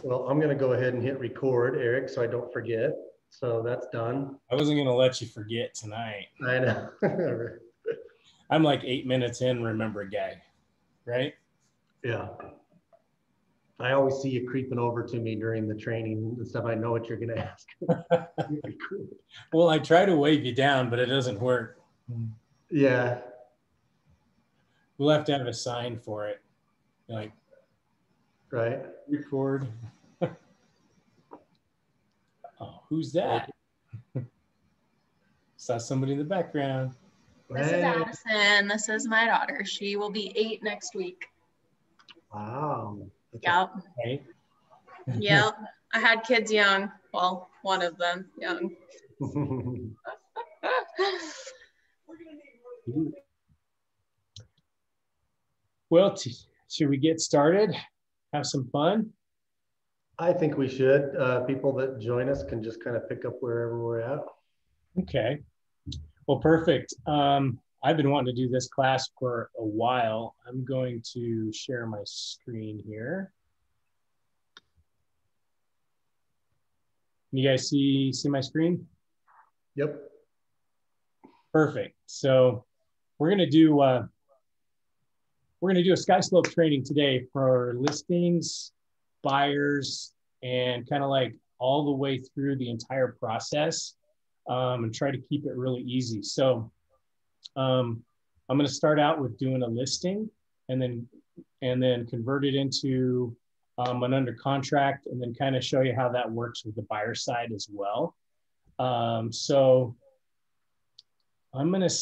Well, I'm going to go ahead and hit record, Eric, so I don't forget. So that's done. I wasn't going to let you forget tonight. I know. I'm like 8 minutes in, remember, guy, right? Yeah. I always see you creeping over to me during the training and stuff. I know what you're going to ask. Well, I try to wave you down, but it doesn't work. Yeah. We'll have to have a sign for it. Like, right. Record. Oh, who's that? Saw somebody in the background. This is Addison. This is my daughter. She will be 8 next week. Wow. Yep. Okay. Yep. I had kids young. Well, one of them young. Well, should we get started? Have some fun? I think we should. People that join us can just kind of pick up wherever we're at. Okay. Well, perfect. I've been wanting to do this class for a while. I'm going to share my screen here. You guys see my screen? Yep. Perfect. So we're gonna do a Skyslope training today for listings, buyers, and kind of like all the way through the entire process, and try to keep it really easy. So I'm going to start out with doing a listing and then convert it into an under contract, and then kind of show you how that works with the buyer side as well. So I'm going to,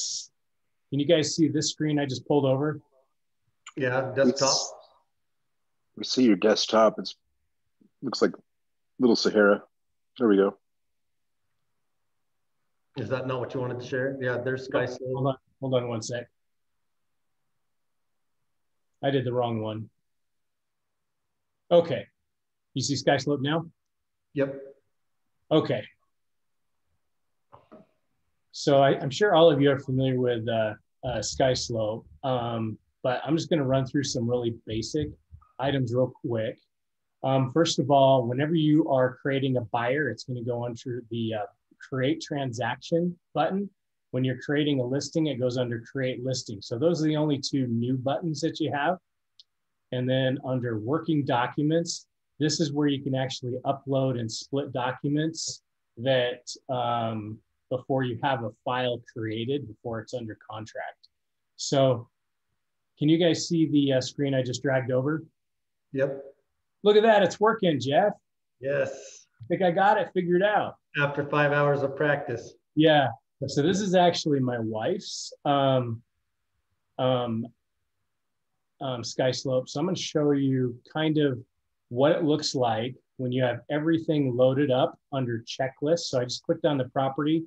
can you guys see this screen I just pulled over? Yeah, desktop. We see your desktop. It looks like little Sahara. There we go. Is that not what you wanted to share? Yeah, there's Skyslope. Hold on one sec. I did the wrong one. Okay. You see Skyslope now? Yep. Okay. So I'm sure all of you are familiar with Skyslope, but I'm just going to run through some really basic items real quick. First of all, whenever you are creating a buyer, it's going to go under the Create Transaction button. When you're creating a listing, it goes under Create Listing. So those are the only two new buttons that you have. And then under Working Documents, this is where you can actually upload and split documents that before you have a file created, before it's under contract. So can you guys see the screen I just dragged over? Yep. Look at that, it's working, Jeff. Yes. I think I got it figured out. After 5 hours of practice. Yeah. So this is actually my wife's Skyslope. So I'm going to show you kind of what it looks like when you have everything loaded up under checklist. So I just clicked on the property,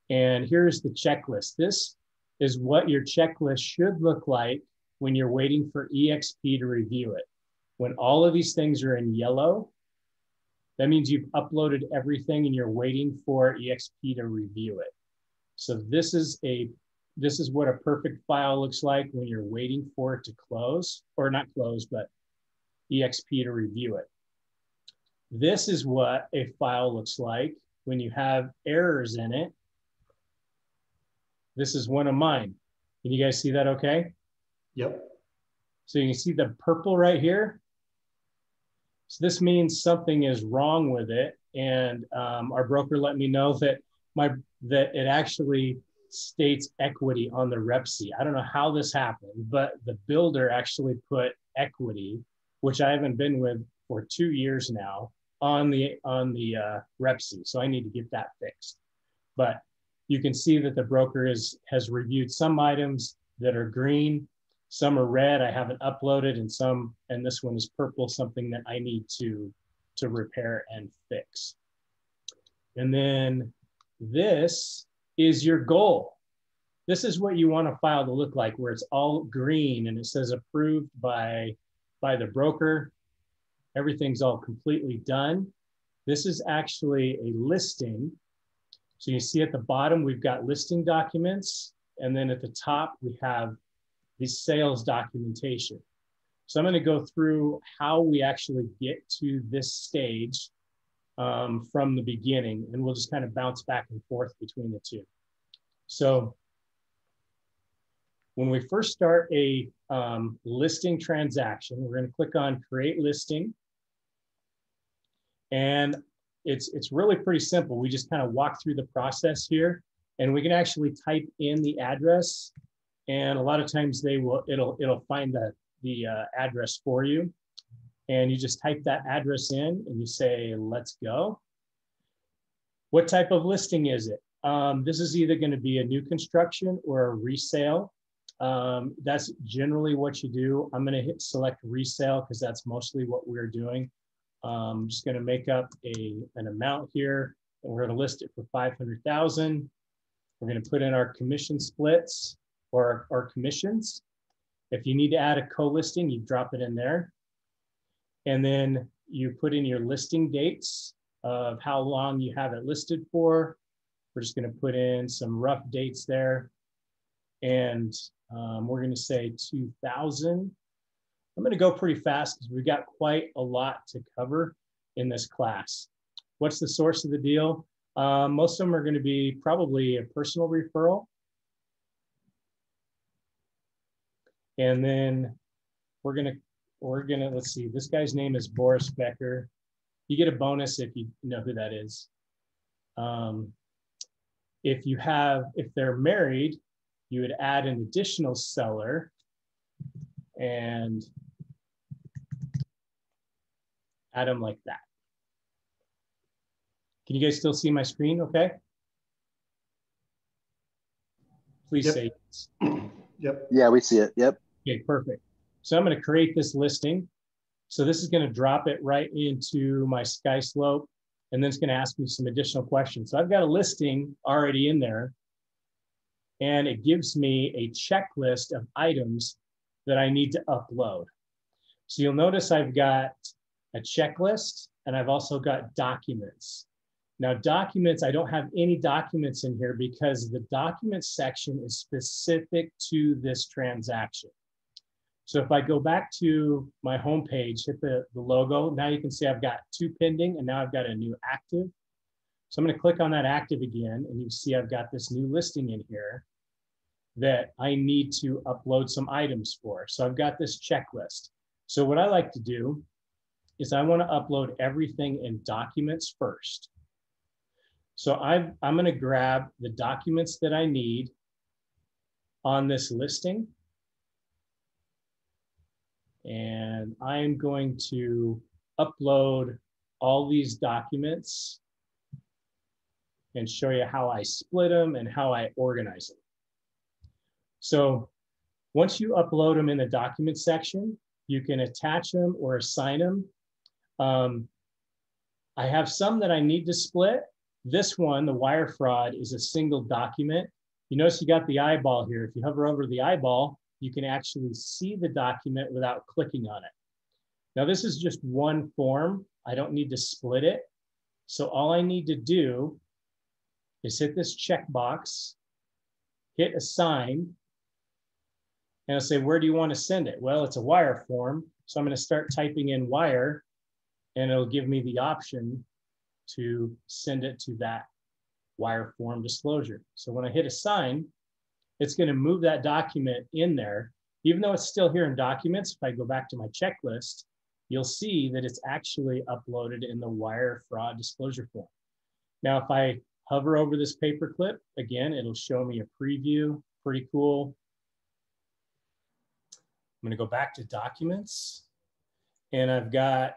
and here's the checklist. This is what your checklist should look like when you're waiting for EXP to review it. When all of these things are in yellow, that means you've uploaded everything and you're waiting for EXP to review it. So this is what a perfect file looks like when you're waiting for it to close, or not close, but EXP to review it. This is what a file looks like when you have errors in it. This is one of mine. Can you guys see that okay? Yep. So you can see the purple right here. So this means something is wrong with it. And our broker let me know that it actually states equity on the rep sheet. I don't know how this happened, but the builder actually put equity, which I haven't been with for 2 years now, on the rep sheet. So I need to get that fixed. But you can see that the broker has reviewed some items that are green, some are red, I haven't uploaded, and this one is purple, something that I need to repair and fix. And then this is your goal. This is what you want a file to look like, where it's all green and it says approved by the broker. Everything's all completely done. This is actually a listing. So you see at the bottom, we've got listing documents. And then at the top, we have the sales documentation. So I'm going to go through how we actually get to this stage from the beginning, and we'll just kind of bounce back and forth between the two. So when we first start a listing transaction, we're going to click on Create Listing. And it's really pretty simple. We just kind of walk through the process here, and we can actually type in the address. And a lot of times it'll find the address for you. And you just type that address in and you say, let's go. What type of listing is it? This is either going to be a new construction or a resale. That's generally what you do. I'm going to hit select resale because that's mostly what we're doing. I'm just going to make up an amount here, and we're going to list it for 500,000. We're going to put in our commission splits or our commissions. If you need to add a co-listing, you drop it in there. And then you put in your listing dates of how long you have it listed for. We're just going to put in some rough dates there. And we're going to say 2000. I'm going to go pretty fast because we've got quite a lot to cover in this class. What's the source of the deal? Most of them are going to be probably a personal referral. And then we're gonna, let's see, this guy's name is Boris Becker. You get a bonus if you know who that is. If they're married, you would add an additional seller and add them like that. Can you guys still see my screen okay? Please say yes. Yep. Yeah, we see it. Yep. Okay, perfect. So I'm going to create this listing. So this is going to drop it right into my Skyslope, and then it's going to ask me some additional questions. So I've got a listing already in there, and it gives me a checklist of items that I need to upload. So you'll notice I've got a checklist, and I've also got documents. Now documents, I don't have any documents in here because the documents section is specific to this transaction. So if I go back to my home page, hit the logo, now you can see I've got 2 pending, and now I've got a new active. So I'm going to click on that active again, and you see I've got this new listing in here that I need to upload some items for. So I've got this checklist. So what I like to do is I want to upload everything in documents first. So I'm going to grab the documents that I need on this listing. And I'm going to upload all these documents and show you how I split them and how I organize them. So once you upload them in the document section, you can attach them or assign them. I have some that I need to split. This one, the wire fraud, is a single document. You notice you got the eyeball here. If you hover over the eyeball, you can actually see the document without clicking on it. Now this is just one form. I don't need to split it. So all I need to do is hit this checkbox, hit assign, and I'll say, where do you want to send it? Well, it's a wire form. So I'm going to start typing in wire, and it'll give me the option to send it to that wire form disclosure. So when I hit assign, it's going to move that document in there. Even though it's still here in documents, if I go back to my checklist, you'll see that it's actually uploaded in the wire fraud disclosure form. Now, if I hover over this paperclip, again, it'll show me a preview. Pretty cool. I'm going to go back to documents, and I've got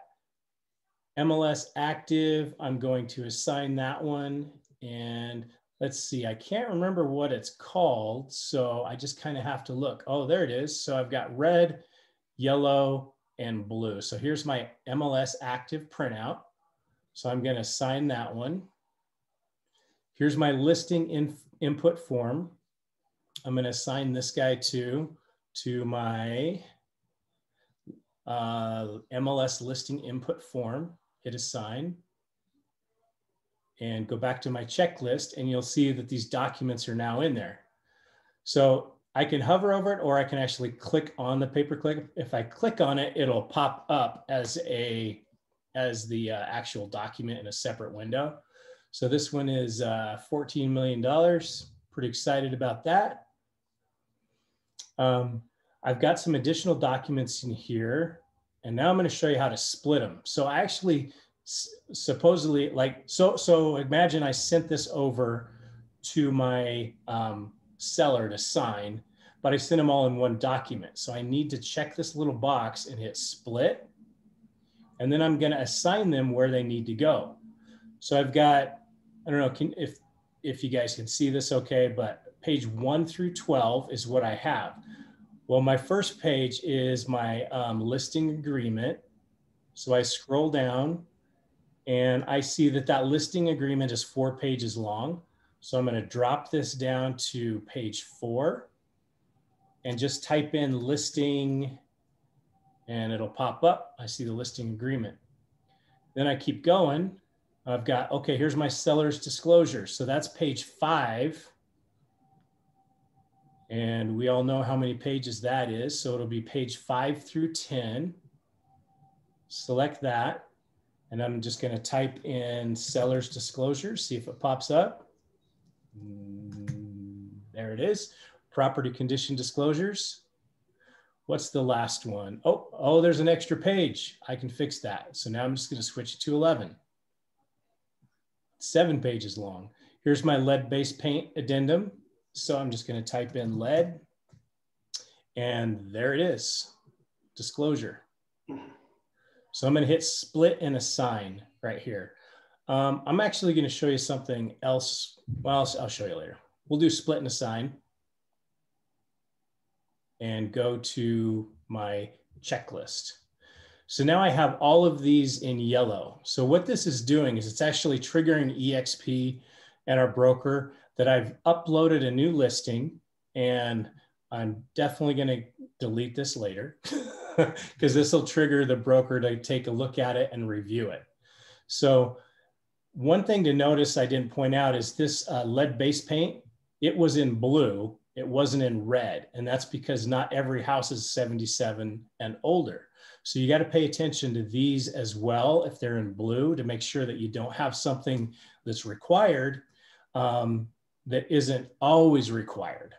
MLS active. I'm going to assign that one, and let's see, I can't remember what it's called, so I just kind of have to look. Oh, there it is. So I've got red, yellow, and blue. So here's my MLS active printout. So I'm going to assign that one. Here's my listing input form. I'm going to assign this guy to my MLS listing input form. Hit assign. And go back to my checklist, and you'll see that these documents are now in there. So I can hover over it, or I can actually click on the pay-per-click. If I click on it, it'll pop up as the actual document in a separate window. So this one is $14 million. Pretty excited about that. I've got some additional documents in here, and now I'm going to show you how to split them. So I actually supposedly so imagine I sent this over to my seller to sign, but I sent them all in one document. So I need to check this little box and hit split, and then I'm going to assign them where they need to go. So I've got, I don't know if you guys can see this okay, but page 1 through 12 is what I have. Well, my first page is my listing agreement. So I scroll down and I see that listing agreement is 4 pages long. So I'm going to drop this down to page 4 and just type in listing, and it'll pop up. I see the listing agreement. Then I keep going. I've got, okay, here's my seller's disclosure. So that's page 5. And we all know how many pages that is. So it'll be page 5 through 10. Select that. And I'm just going to type in seller's disclosure, see if it pops up. There it is. Property condition disclosures. What's the last one? Oh, there's an extra page. I can fix that. So now I'm just going to switch it to 11. 7 pages long. Here's my lead-based paint addendum. So I'm just going to type in lead, and there it is, disclosure. So I'm going to hit split and assign right here. I'm actually going to show you something else. Well, I'll show you later. We'll do split and assign and go to my checklist. So now I have all of these in yellow. So what this is doing is it's actually triggering EXP and our broker that I've uploaded a new listing, and I'm definitely going to delete this later because this will trigger the broker to take a look at it and review it. So one thing to notice I didn't point out is this lead-based paint, it was in blue, it wasn't in red. And that's because not every house is 77 and older. So you got to pay attention to these as well if they're in blue, to make sure that you don't have something that's required that isn't always required.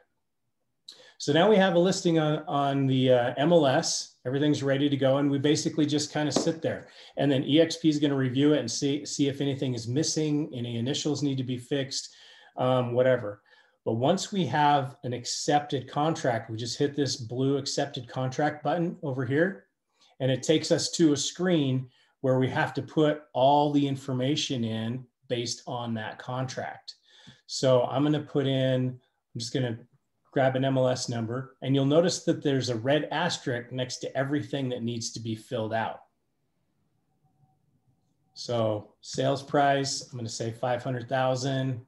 So now we have a listing on the MLS. Everything's ready to go, and we basically just kind of sit there. And then EXP is going to review it and see if anything is missing, any initials need to be fixed, whatever. But once we have an accepted contract, we just hit this blue accepted contract button over here, and it takes us to a screen where we have to put all the information in based on that contract. So I'm going to put in, I'm just going to grab an MLS number, and you'll notice that there's a red asterisk next to everything that needs to be filled out. So sales price, I'm going to say 500,000.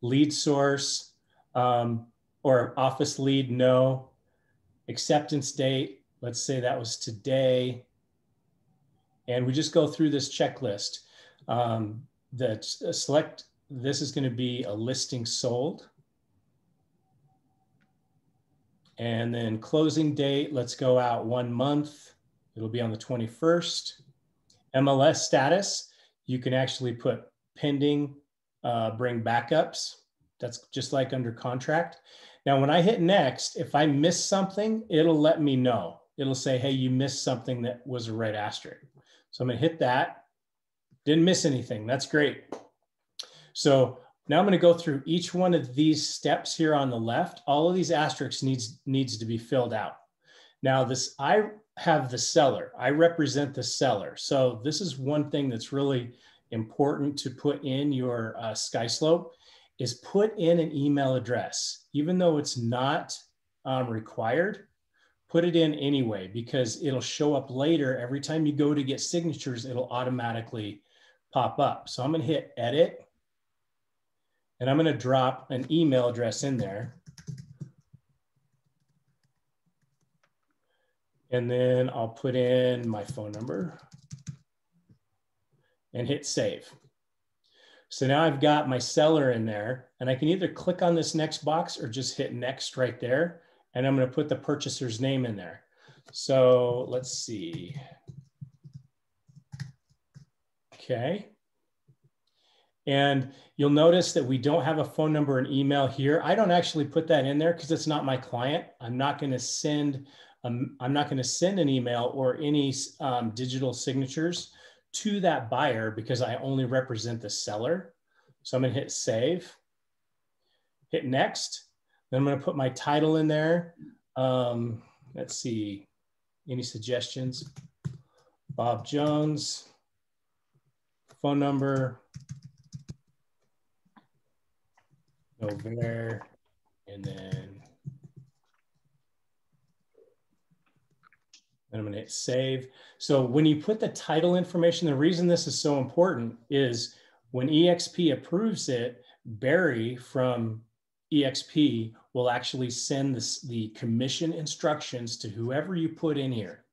Lead source or office lead, no. Acceptance date, let's say that was today. And we just go through this checklist. Select, this is going to be a listing sold. And then closing date, let's go out 1 month. It'll be on the 21st. MLS status, you can actually put pending, bring backups. That's just like under contract. Now, when I hit next, if I miss something, it'll let me know. It'll say, hey, you missed something that was a red asterisk. So I'm going to hit that. Didn't miss anything. That's great. So now I'm going to go through each one of these steps here on the left. All of these asterisks needs to be filled out. Now I have the seller. I represent the seller. So this is one thing that's really important to put in your Skyslope, is put in an email address. Even though it's not required, put it in anyway, because it'll show up later. Every time you go to get signatures, it'll automatically pop up. So I'm going to hit edit, and I'm going to drop an email address in there. And then I'll put in my phone number and hit save. So now I've got my seller in there, and I can either click on this next box or just hit next right there. And I'm going to put the purchaser's name in there. So let's see. Okay. And you'll notice that we don't have a phone number and email here. I don't actually put that in there because it's not my client. I'm not going to send an email or any digital signatures to that buyer because I only represent the seller. So I'm going to hit save, hit next. Then I'm going to put my title in there. Let's see, any suggestions? Bob Jones, phone number, Novair, and then I'm going to hit save. So when you put the title information, the reason this is so important is when EXP approves it, Barry from EXP will actually send the commission instructions to whoever you put in here,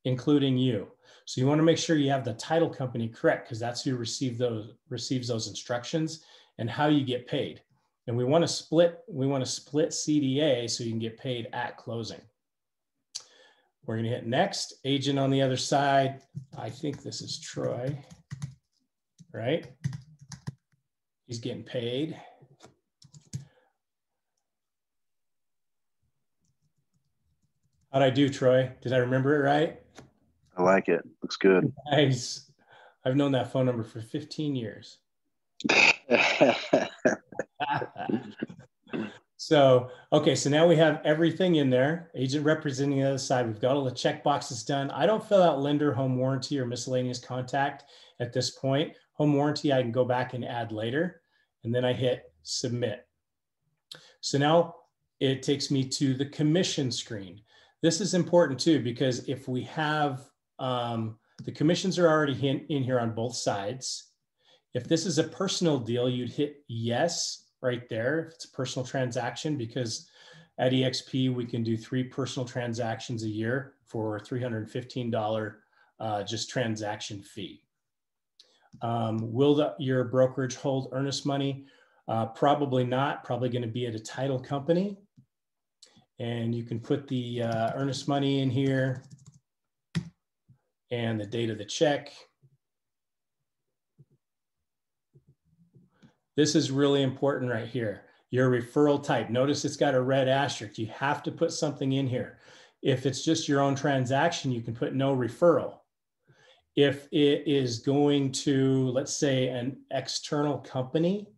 including you. So you want to make sure you have the title company correct because that's who receives those instructions and how you get paid. And we want to split CDA so you can get paid at closing. We're going to hit next. Agent on the other side. I think this is Troy, right? He's getting paid. How'd I do, Troy? Did I remember it right? I like it. Looks good. Nice. I've known that phone number for 15 years. So, okay, so now we have everything in there. Agent representing the other side. We've got all the check boxes done. I don't fill out lender, home warranty, or miscellaneous contact at this point. Home warranty, I can go back and add later. And then I hit submit. So now it takes me to the commission screen. This is important too, because if we have, the commissions are already in here on both sides. If this is a personal deal, you'd hit yes right there. If it's a personal transaction, because at EXP, we can do 3 personal transactions a year for $315 just transaction fee. Will your brokerage hold earnest money? Probably not, probably going to be at a title company. And you can put the earnest money in here and the date of the check. This is really important right here. Your referral type. Notice it's got a red asterisk. You have to put something in here. If it's just your own transaction, you can put no referral. If it is going to, let's say, an external company,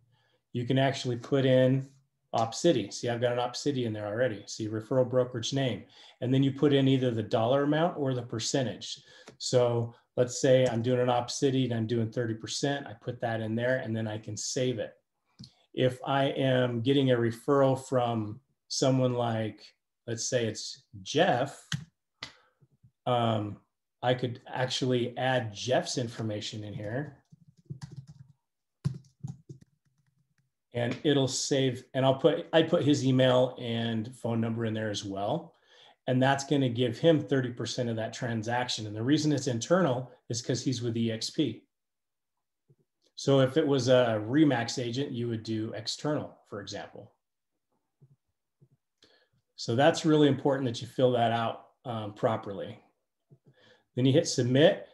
you can actually put in OpCity. See, I've got an OpCity in there already. See, referral brokerage name. And then you put in either the dollar amount or the percentage. So let's say I'm doing an OpCity and I'm doing 30%. I put that in there and then I can save it. If I am getting a referral from someone like, let's say it's Jeff, I could actually add Jeff's information in here. And it'll save, and I put his email and phone number in there as well. And that's going to give him 30% of that transaction. And the reason it's internal is because he's with EXP. So if it was a Remax agent, you would do external, for example. So that's really important that you fill that out properly. Then you hit submit.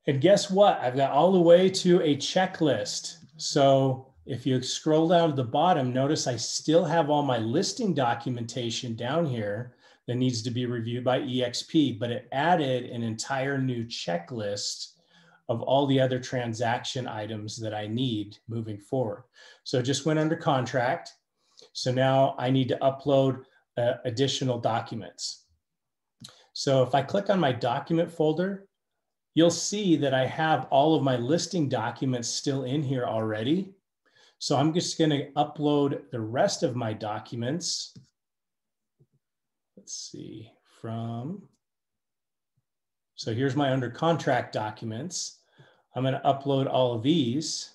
And guess what? I've got all the way to a checklist. So if you scroll down to the bottom, notice I still have all my listing documentation down here that needs to be reviewed by EXP, but it added an entire new checklist of all the other transaction items that I need moving forward. So it just went under contract. So now I need to upload additional documents. So if I click on my document folder, you'll see that I have all of my listing documents still in here already. So I'm just going to upload the rest of my documents. Let's see, so here's my under contract documents. I'm going to upload all of these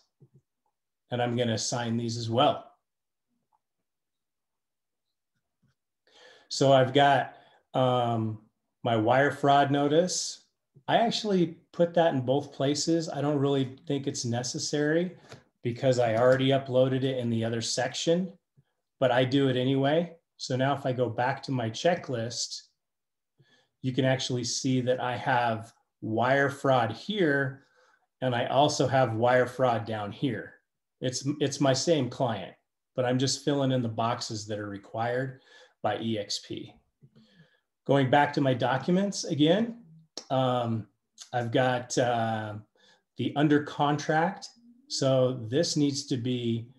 and I'm going to sign these as well. So I've got my wire fraud notice. I actually put that in both places. I don't really think it's necessary because I already uploaded it in the other section, but I do it anyway. So now if I go back to my checklist, you can actually see that I have wire fraud here, and I also have wire fraud down here. It's my same client, but I'm just filling in the boxes that are required by EXP. Going back to my documents again, I've got the under contract. So this needs to be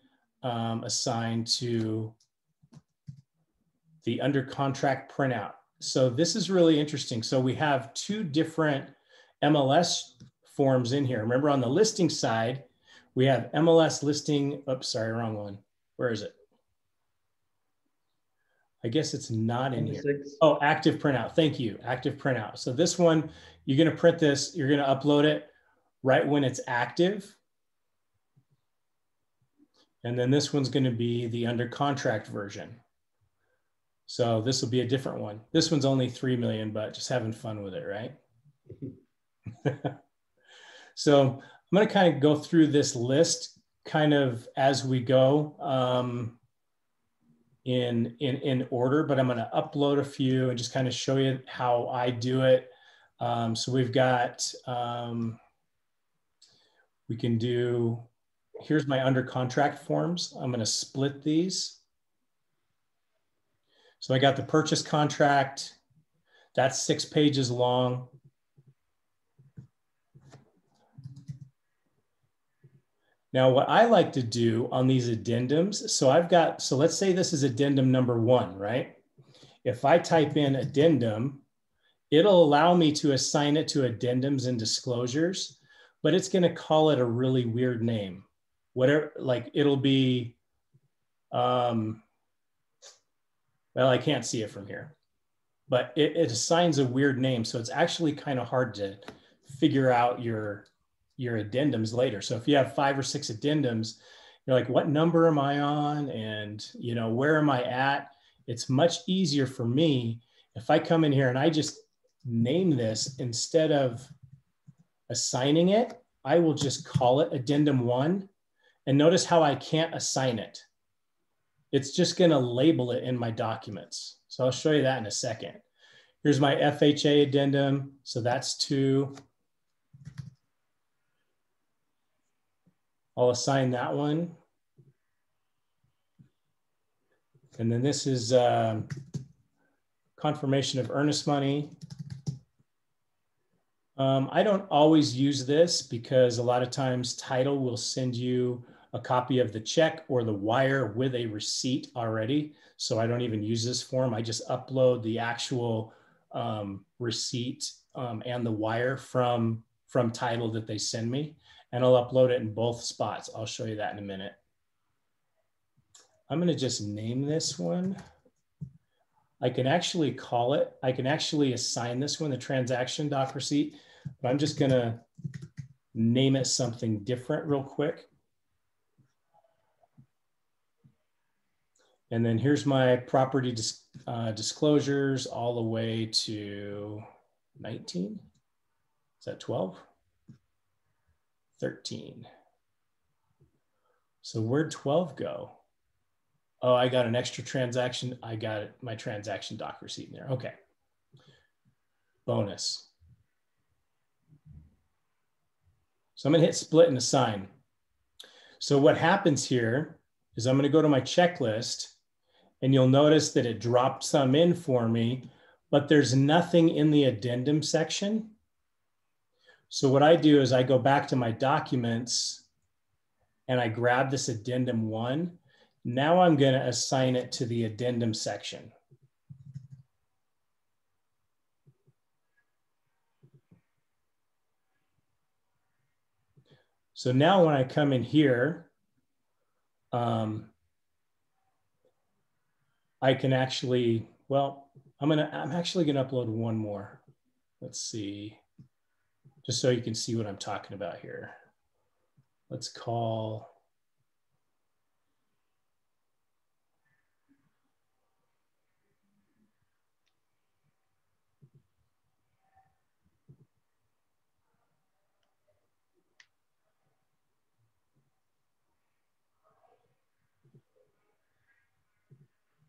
assigned to the under contract printout. So this is really interesting. So we have two different MLS forms in here. Remember on the listing side, we have MLS listing, oops, sorry, wrong one. Where is it? I guess it's not in here. Oh, active printout. Thank you. Active printout. So this one, you're going to print this, you're going to upload it right when it's active. And then this one's going to be the under contract version. So this will be a different one. This one's only 3 million, but just having fun with it, right? So I'm going to kind of go through this list kind of as we go. In order, but I'm going to upload a few and just kind of show you how I do it. So we've got, we can do, here's my under contract forms. I'm going to split these. So I got the purchase contract. That's 6 pages long. Now, what I like to do on these addendums, so let's say this is addendum number 1, right? If I type in addendum, it'll allow me to assign it to addendums and disclosures, but it's going to call it a really weird name. Whatever, like it'll be, well, I can't see it from here, but it assigns a weird name. So it's actually kind of hard to figure out your addendums later. So if you have 5 or 6 addendums, you're like, what number am I on? And where am I at? It's much easier for me if I come in here and I just name this instead of assigning it, I will just call it addendum 1. And notice how I can't assign it. It's just going to label it in my documents. So I'll show you that in a second. Here's my FHA addendum. So that's 2. I'll assign that one. And then this is confirmation of earnest money. I don't always use this because a lot of times title will send you a copy of the check or the wire with a receipt already. So I don't even use this form. I just upload the actual receipt and the wire from title that they send me. And I'll upload it in both spots. I'll show you that in a minute. I'm going to just name this one. I can actually call it, I can actually assign this one the transaction doc receipt, but I'm just going to name it something different real quick. And then here's my property disclosures all the way to 19. Is that 12? 13. So where'd 12 go? Oh, I got an extra transaction. I got it, my transaction doc receipt in there. Okay. Bonus. So I'm going to hit split and assign. So what happens here is I'm going to go to my checklist and you'll notice that it dropped some in for me, but there's nothing in the addendum section. So what I do is I go back to my documents and I grab this addendum 1. Now I'm going to assign it to the addendum section. So now when I come in here, I can actually, well, I'm actually going to upload one more. Let's see, just so you can see what I'm talking about here. Let's call,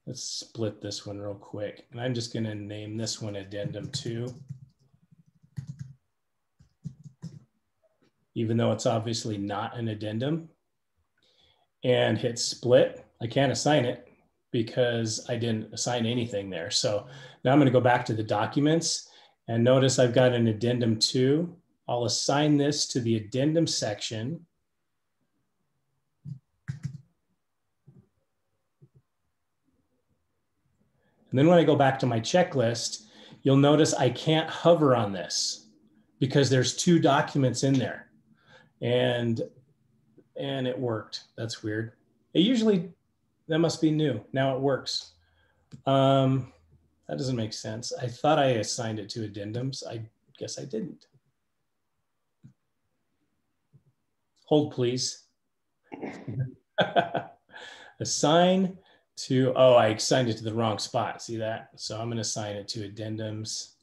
Let's split this one real quick. And I'm just going to name this one Addendum 2. Even though it's obviously not an addendum. And hit split. I can't assign it because I didn't assign anything there. So now I'm going to go back to the documents and notice I've got an Addendum 2. I'll assign this to the addendum section. And then when I go back to my checklist, you'll notice I can't hover on this because there's 2 documents in there. And it worked. That's weird. It usually, that must be new. Now it works. That doesn't make sense. I thought I assigned it to addendums. I guess I didn't. Hold, please. Assign to, oh, I assigned it to the wrong spot. See that? So I'm going to assign it to addendums.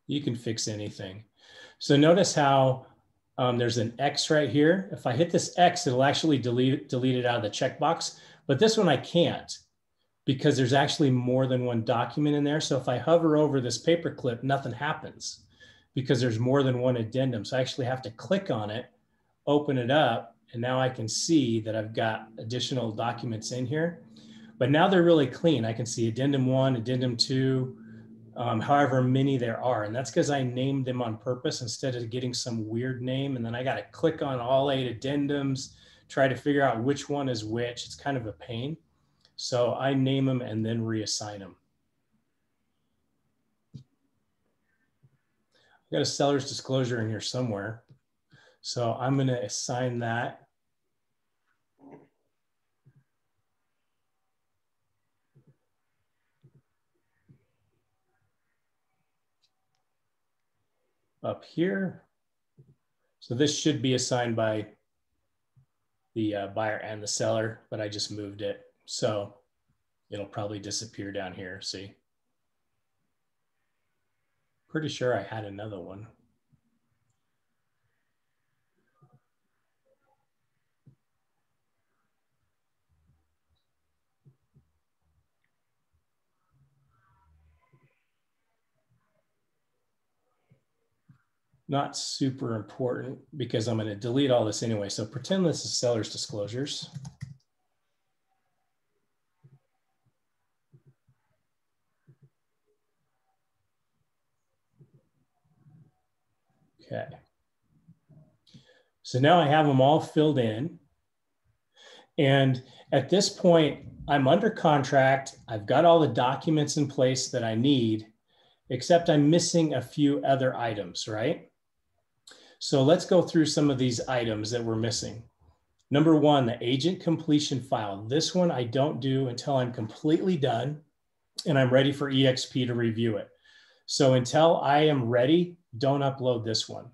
You can fix anything. So notice how there's an X right here. If I hit this X, it'll actually delete it out of the checkbox. But this one I can't because there's actually more than one document in there. So if I hover over this paperclip, nothing happens because there's more than one addendum. So I actually have to click on it, open it up, and now I can see that I've got additional documents in here. But now they're really clean. I can see Addendum 1, Addendum 2, however many there are. And that's because I named them on purpose instead of getting some weird name. And then I got to click on all 8 addendums, try to figure out which one is which. It's kind of a pain. So I name them and then reassign them. I've got a seller's disclosure in here somewhere. So I'm going to assign that. Up here. So this should be assigned by the buyer and the seller, but I just moved it. So it'll probably disappear down here, see? Pretty sure I had another one. Not super important because I'm going to delete all this anyway. So pretend this is seller's disclosures. Okay. So now I have them all filled in. And at this point, I'm under contract. I've got all the documents in place that I need, except I'm missing a few other items, right? So let's go through some of these items that we're missing. Number 1, the agent completion file. This one I don't do until I'm completely done and I'm ready for EXP to review it. So until I am ready, don't upload this one.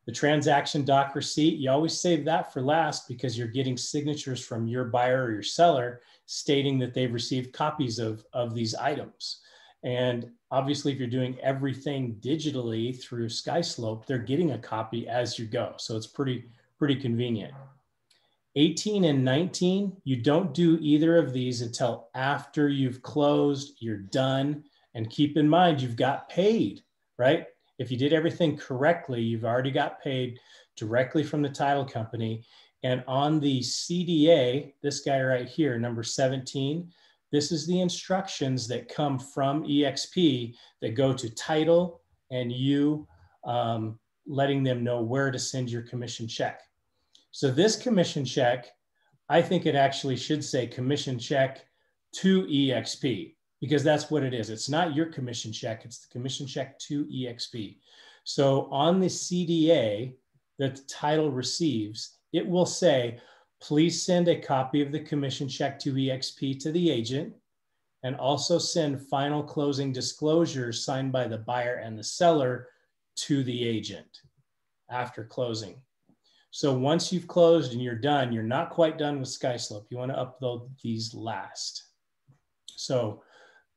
The transaction doc receipt, you always save that for last because you're getting signatures from your buyer or your seller stating that they've received copies of these items. And obviously, if you're doing everything digitally through Skyslope, they're getting a copy as you go. So it's pretty convenient. 18 and 19, you don't do either of these until after you've closed, you're done. And keep in mind, you've got paid, right? If you did everything correctly, you've already got paid directly from the title company. And on the CDA, this guy right here, number 17, this is the instructions that come from EXP that go to title and you letting them know where to send your commission check. So this commission check, I think it actually should say commission check to EXP because that's what it is. It's not your commission check, it's the commission check to EXP. So on the CDA that the title receives, it will say, please send a copy of the commission check to EXP to the agent and also send final closing disclosures signed by the buyer and the seller to the agent after closing. So once you've closed and you're done, you're not quite done with Skyslope. You want to upload these last. So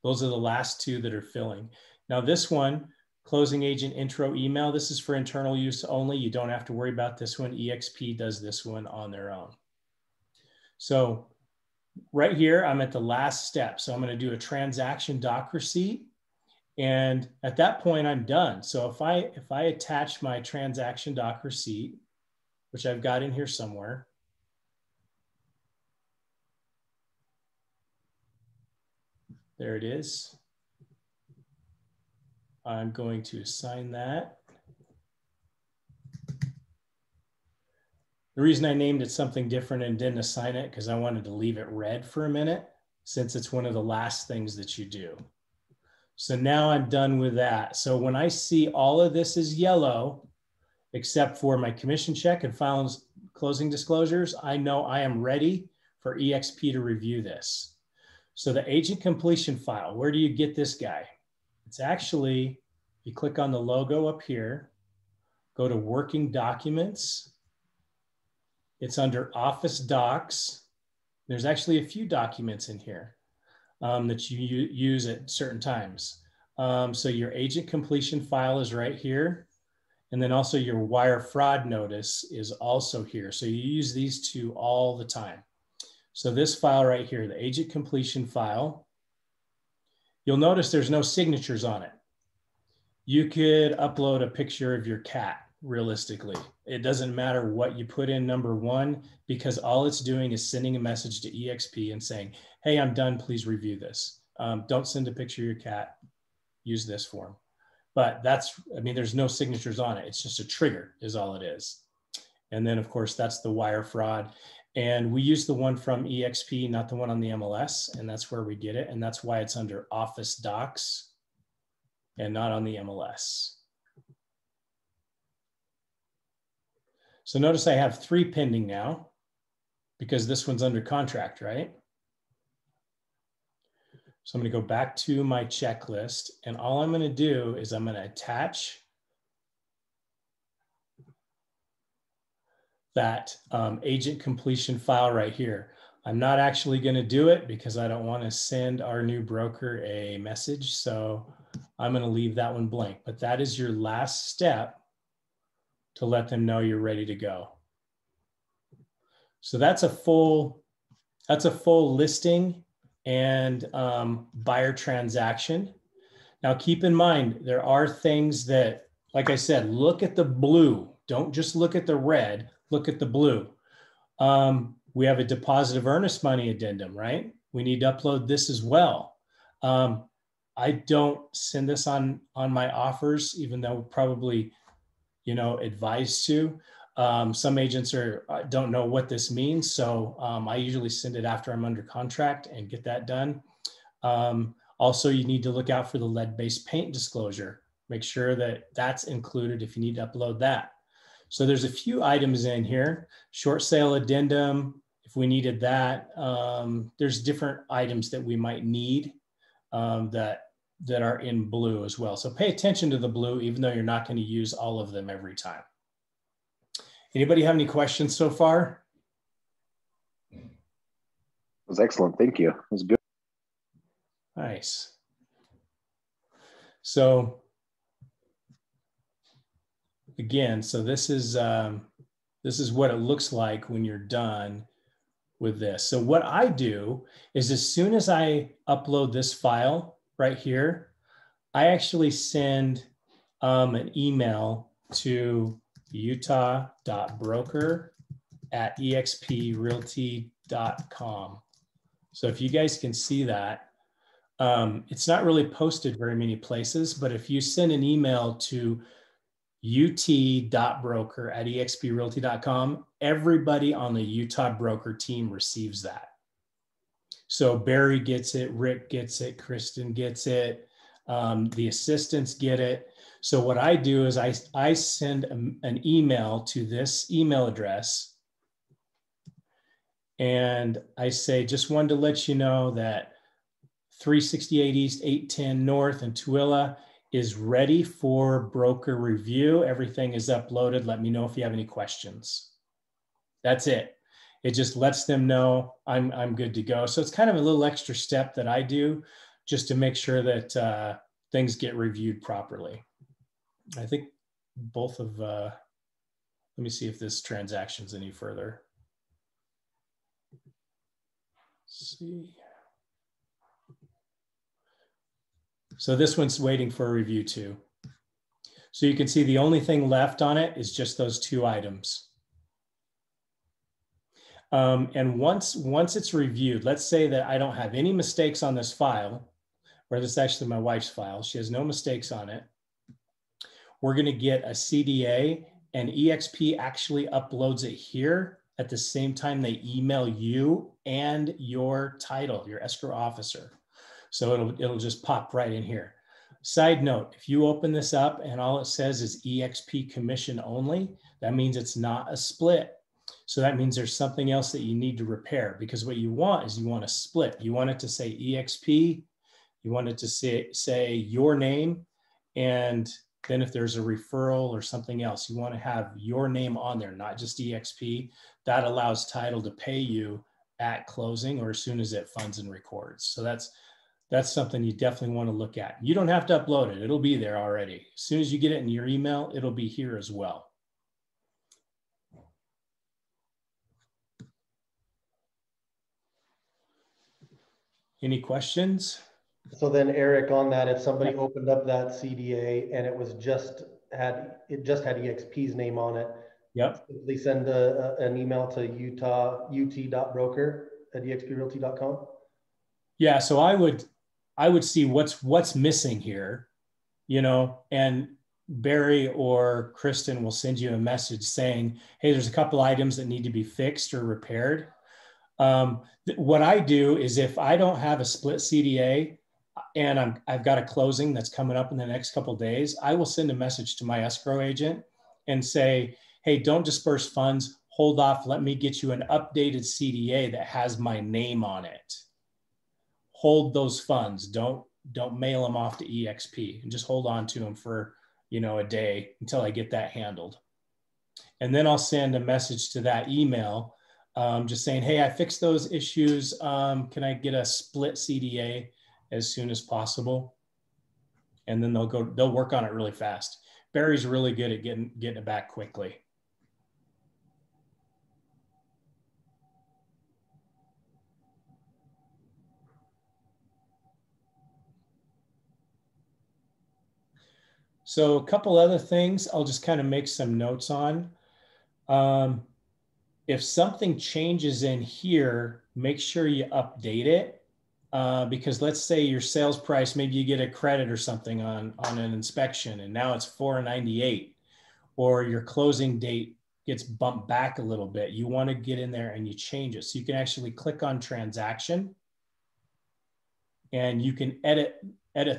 those are the last 2 that are filling. Now this one, closing agent intro email, this is for internal use only. You don't have to worry about this one. EXP does this one on their own. So right here, I'm at the last step. So I'm going to do a transaction doc receipt. And at that point, I'm done. So if I attach my transaction doc receipt, which I've got in here somewhere, there it is. I'm going to assign that. The reason I named it something different and didn't assign it because I wanted to leave it red for a minute, since it's one of the last things that you do. So now I'm done with that. So when I see all of this is yellow, except for my commission check and files closing disclosures, I know I am ready for EXP to review this. So the agent completion file, where do you get this guy? It's actually, you click on the logo up here, go to working documents. It's under Office Docs. There's actually a few documents in here that you use at certain times. So your agent completion file is right here. And then also your wire fraud notice is also here. So you use these two all the time. So this file right here, the agent completion file, you'll notice there's no signatures on it. You could upload a picture of your cat. Realistically, it doesn't matter what you put in number one, because all it's doing is sending a message to EXP and saying, hey, I'm done, please review this. Don't send a picture of your cat, use this form. But that's, I mean, there's no signatures on it. It's just a trigger is all it is. And then of course, that's the wire fraud. And we use the one from EXP, not the one on the MLS. And that's where we get it. And that's why it's under Office Docs and not on the MLS. So notice I have 3 pending now because this one's under contract, right? So I'm going to go back to my checklist, and all I'm going to do is I'm going to attach that agent completion file right here. I'm not actually going to do it because I don't want to send our new broker a message. So I'm going to leave that one blank, but that is your last step to let them know you're ready to go. So that's a full listing and buyer transaction. Now keep in mind, there are things that, like I said, look at the blue. Don't just look at the red, look at the blue. We have a deposit of earnest money addendum, right? We need to upload this as well. I don't send this on my offers, even though probably, you know, advised to. Some agents don't know what this means. So I usually send it after I'm under contract and get that done. Also, you need to look out for the lead-based paint disclosure. Make sure that that's included if you need to upload that. So there's a few items in here. Short sale addendum, if we needed that. There's different items that we might need that are in blue as well. So pay attention to the blue, even though you're not going to use all of them every time. Anybody have any questions so far? It was excellent. Thank you. It was good. Nice. So again, so this is what it looks like when you're done with this. So what I do is as soon as I upload this file right here, I actually send an email to utah.broker@exprealty.com. So if you guys can see that, it's not really posted very many places, but if you send an email to ut.broker@exprealty.com, everybody on the Utah broker team receives that. So Barry gets it, Rick gets it, Kristen gets it, the assistants get it. So what I do is I send an email to this email address, and I say, just wanted to let you know that 368 East, 810 North in Tooele is ready for broker review. Everything is uploaded. Let me know if you have any questions. That's it. It just lets them know I'm good to go. So it's kind of a little extra step that I do just to make sure that things get reviewed properly. I think both of, let me see if this transaction's any further. Let's see. So this one's waiting for a review too. So you can see the only thing left on it is just those 2 items. And once it's reviewed, let's say that I don't have any mistakes on this file, or this is actually my wife's file. She has no mistakes on it. We're going to get a CDA, and EXP actually uploads it here at the same time they email you and your title, your escrow officer. So it'll just pop right in here. Side note, if you open this up and all it says is EXP commission only, that means it's not a split. So that means there's something else that you need to repair, because what you want is you want a split. You want it to say EXP, you want it to say your name, and then if there's a referral or something else, you want to have your name on there, not just EXP. That allows title to pay you at closing or as soon as it funds and records. So that's something you definitely want to look at. You don't have to upload it. It'll be there already. As soon as you get it in your email, it'll be here as well. Any questions? So then Eric, on that, if somebody opened up that CDA and it was just had EXP's name on it, Yep. they send an email to ut.broker@exprealty.com. Yeah, so I would see what's missing here, and Barry or Kristen will send you a message saying, hey, there's a couple items that need to be fixed or repaired. What I do is, if I don't have a split CDA and I've got a closing that's coming up in the next couple of days, I will send a message to my escrow agent and say, hey, don't disperse funds, hold off, let me get you an updated CDA that has my name on it. Hold those funds, don't mail them off to EXP, and just hold on to them for a day until I get that handled. And then I'll send a message to that email just saying, hey, I fixed those issues. Can I get a split CDA as soon as possible? And then they'll work on it really fast. Barry's really good at getting it back quickly. So a couple other things I'll just kind of make some notes on. If something changes in here, make sure you update it, because let's say your sales price, maybe you get a credit or something on an inspection and now it's $498, or your closing date gets bumped back a little bit. You want to get in there and you change it. So you can actually click on transaction and you can edit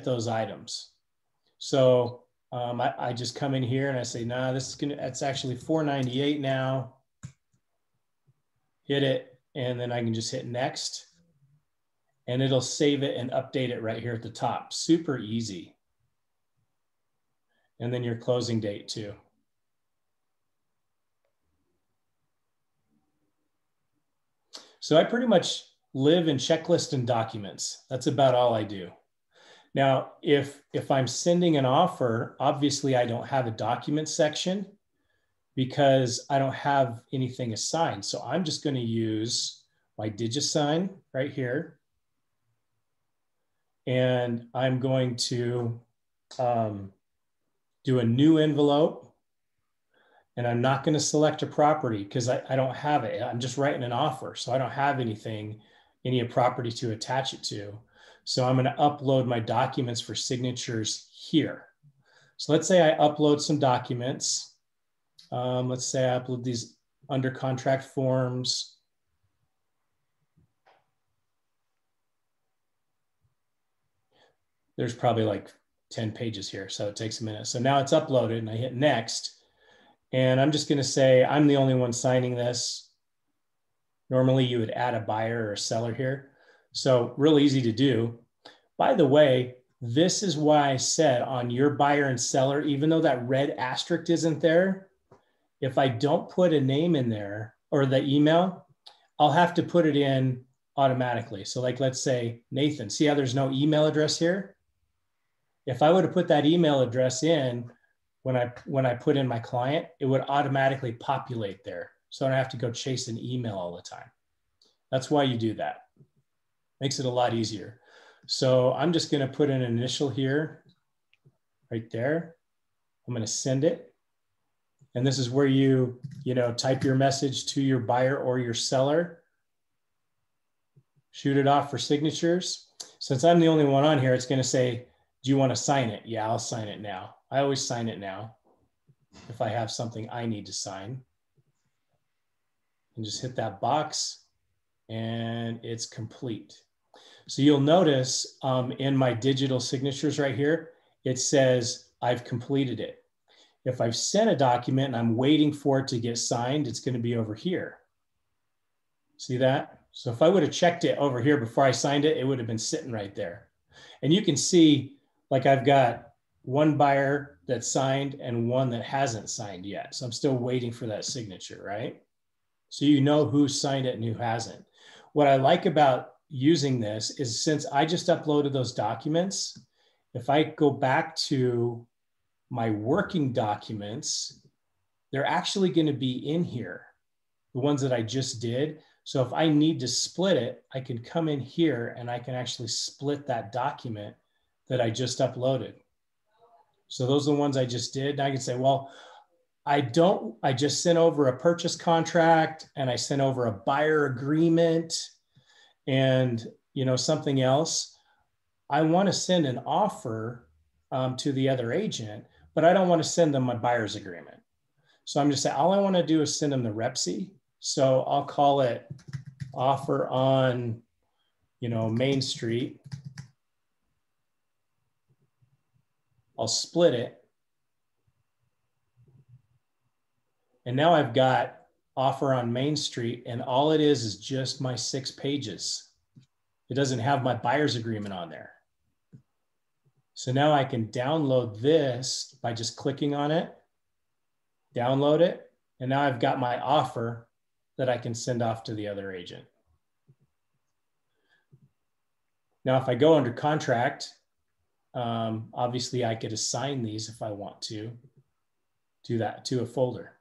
those items. So I just come in here and I say, nah, that's actually $498 now. Hit it, and then I can just hit next, and it'll save it and update it right here at the top. Super easy. And then your closing date too. So I pretty much live in checklist and documents. That's about all I do. Now, if I'm sending an offer, obviously I don't have a document section because I don't have anything assigned. So I'm just going to use my DigiSign right here. And I'm going to do a new envelope. And I'm not going to select a property because I don't have it. I'm just writing an offer. So I don't have any property to attach it to. So I'm going to upload my documents for signatures here. So let's say I upload some documents. Let's say I upload these under contract forms. There's probably like 10 pages here, so it takes a minute. So now it's uploaded and I hit next. And I'm just going to say, I'm the only one signing this. Normally you would add a buyer or a seller here. So real easy to do. By the way, this is why I said on your buyer and seller, even though that red asterisk isn't there, if I don't put a name in there or the email, I'll have to put it in automatically. So like, let's say Nathan, see how there's no email address here? If I would have put that email address in when I put in my client, it would automatically populate there. So I don't have to go chase an email all the time. That's why you do that. Makes it a lot easier. So I'm just going to put an initial here, right there. I'm going to send it. And this is where you type your message to your buyer or your seller. Shoot it off for signatures. Since I'm the only one on here, it's going to say, do you want to sign it? Yeah, I'll sign it now. I always sign it now if I have something I need to sign. And just hit that box and it's complete. So you'll notice in my digital signatures right here, it says I've completed it. If I've sent a document and I'm waiting for it to get signed, it's going to be over here. See that? So if I would have checked it over here before I signed it, it would have been sitting right there. And you can see, like, I've got one buyer that signed and one that hasn't signed yet. So I'm still waiting for that signature, right? So you know who signed it and who hasn't. What I like about using this is, since I just uploaded those documents, if I go back to my working documents, they're actually going to be in here, the ones that I just did. So if I need to split it, I can come in here and I can actually split that document that I just uploaded. So those are the ones I just did. And I can say, well, I just sent over a purchase contract and I sent over a buyer agreement and, something else. I want to send an offer to the other agent, but I don't want to send them my buyer's agreement. So I'm just saying, all I want to do is send them the REPSI. So I'll call it offer on, Main Street. I'll split it. And now I've got offer on Main Street, and all it is just my 6 pages. It doesn't have my buyer's agreement on there. So now I can download this by just clicking on it, download it, and now I've got my offer that I can send off to the other agent. Now, if I go under contract, obviously I could assign these if I want to that to a folder.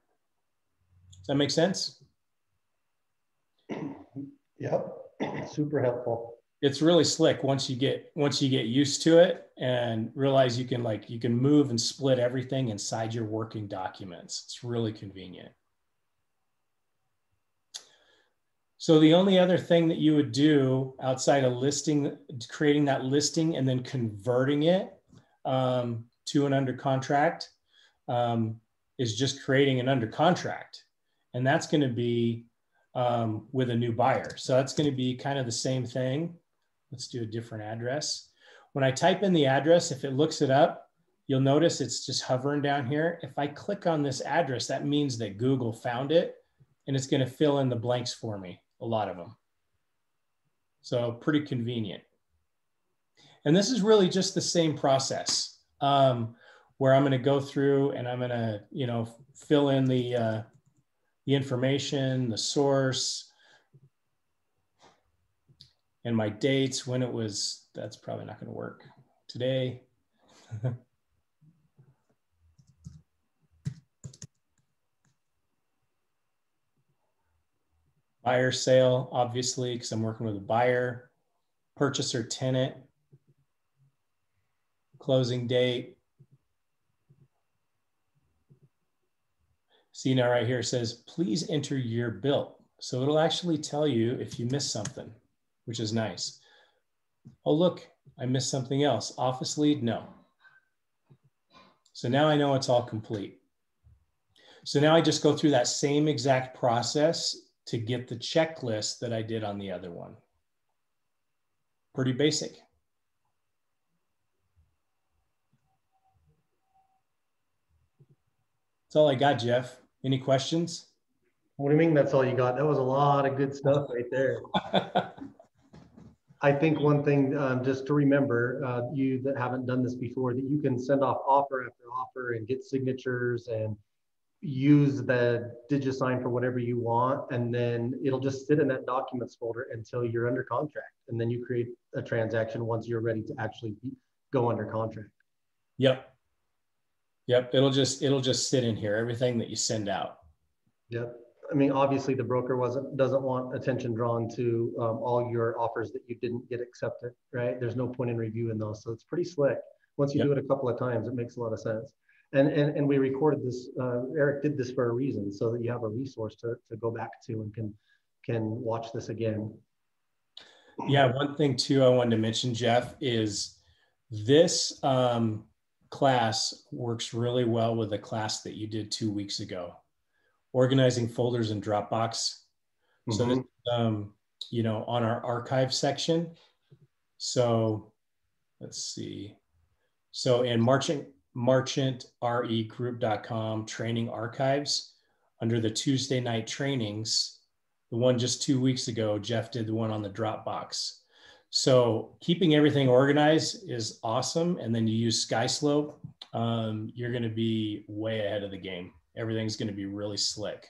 Does that make sense? Yep, super helpful. It's really slick once you get used to it and realize you can move and split everything inside your working documents. It's really convenient. So the only other thing that you would do outside of creating that listing and then converting it to an under contract is just creating an under contract. And that's going to be with a new buyer. So that's going to be kind of the same thing. Let's do a different address. When I type in the address, if it looks it up, you'll notice it's just hovering down here. If I click on this address, that means that Google found it and it's going to fill in the blanks for me, a lot of them. So pretty convenient. And this is really just the same process where I'm going to go through and I'm going to, fill in the information, the source, and my dates when it was. That's probably not going to work today. Buyer sale, obviously, because I'm working with a buyer. Purchaser tenant. Closing date. See now right here it says, please enter year built. So it'll actually tell you if you missed something, which is nice. Oh, look, I missed something else. Office lead, no. So now I know it's all complete. So now I just go through that same exact process to get the checklist that I did on the other one. Pretty basic. That's all I got, Jeff. Any questions? What do you mean that's all you got? That was a lot of good stuff right there. I think one thing just to remember, you that haven't done this before, that you can send off offer after offer and get signatures and use the DigiSign for whatever you want. And then it'll just sit in that documents folder until you're under contract. And then you create a transaction once you're ready to actually go under contract. Yep. Yep. It'll just sit in here, everything that you send out. Yep. I mean, obviously the broker doesn't want attention drawn to all your offers that you didn't get accepted, right? There's no point in reviewing those. So it's pretty slick. Once you do it a couple of times, it makes a lot of sense. And we recorded this, Eric did this for a reason, so that you have a resource to go back to and can watch this again. Yeah, one thing too I wanted to mention, Jeff, is this class works really well with the class that you did 2 weeks ago, organizing folders in Dropbox. So this, you know, on our archive section. So let's see. So in marchantregroup.com training archives, under the Tuesday night trainings, the one just 2 weeks ago, Jeff did the one on the Dropbox. So keeping everything organized is awesome. And then you use Skyslope, you're going to be way ahead of the game. Everything's going to be really slick.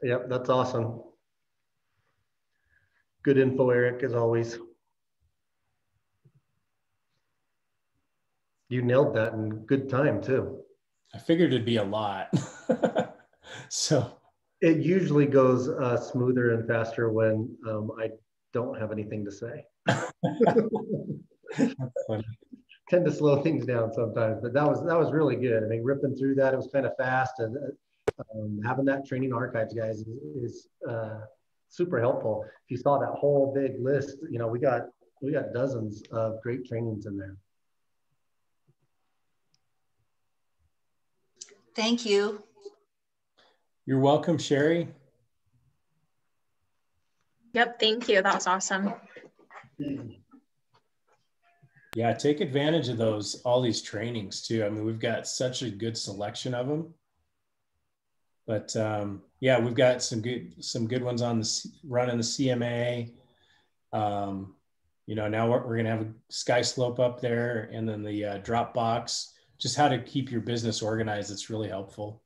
Yep, that's awesome. Good info, Eric, as always. You nailed that in good time too. I figured it'd be a lot. So it usually goes smoother and faster when I don't have anything to say. Tend to slow things down sometimes, but that was really good. I mean, ripping through that, it was kind of fast, and having that training archives, guys, is super helpful. If you saw that whole big list, you know, we got dozens of great trainings in there. Thank you. You're welcome, Sherry. Yep, thank you. That was awesome. Yeah, take advantage of all these trainings too. I mean, we've got such a good selection of them. But yeah, we've got some good ones on the running the CMA. You know, now we're going to have a Skyslope up there, and then the Dropbox. Just how to keep your business organized. It's really helpful.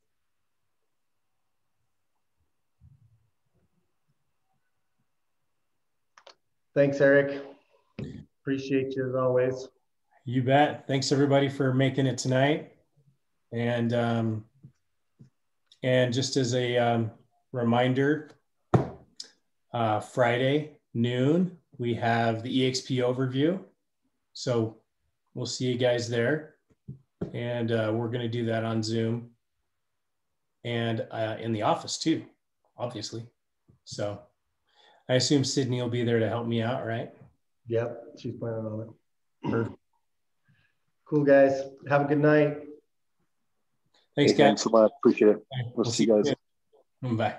Thanks, Eric. Appreciate you as always. You bet. Thanks everybody for making it tonight. And just as a reminder, Friday noon, we have the EXP overview. So we'll see you guys there. And we're going to do that on Zoom and in the office too, obviously. So I assume Sydney will be there to help me out, right? Yep, she's planning on it. Perfect. Cool, guys. Have a good night. Thanks, guys. Thanks a lot. Appreciate it. We'll see you guys. Bye.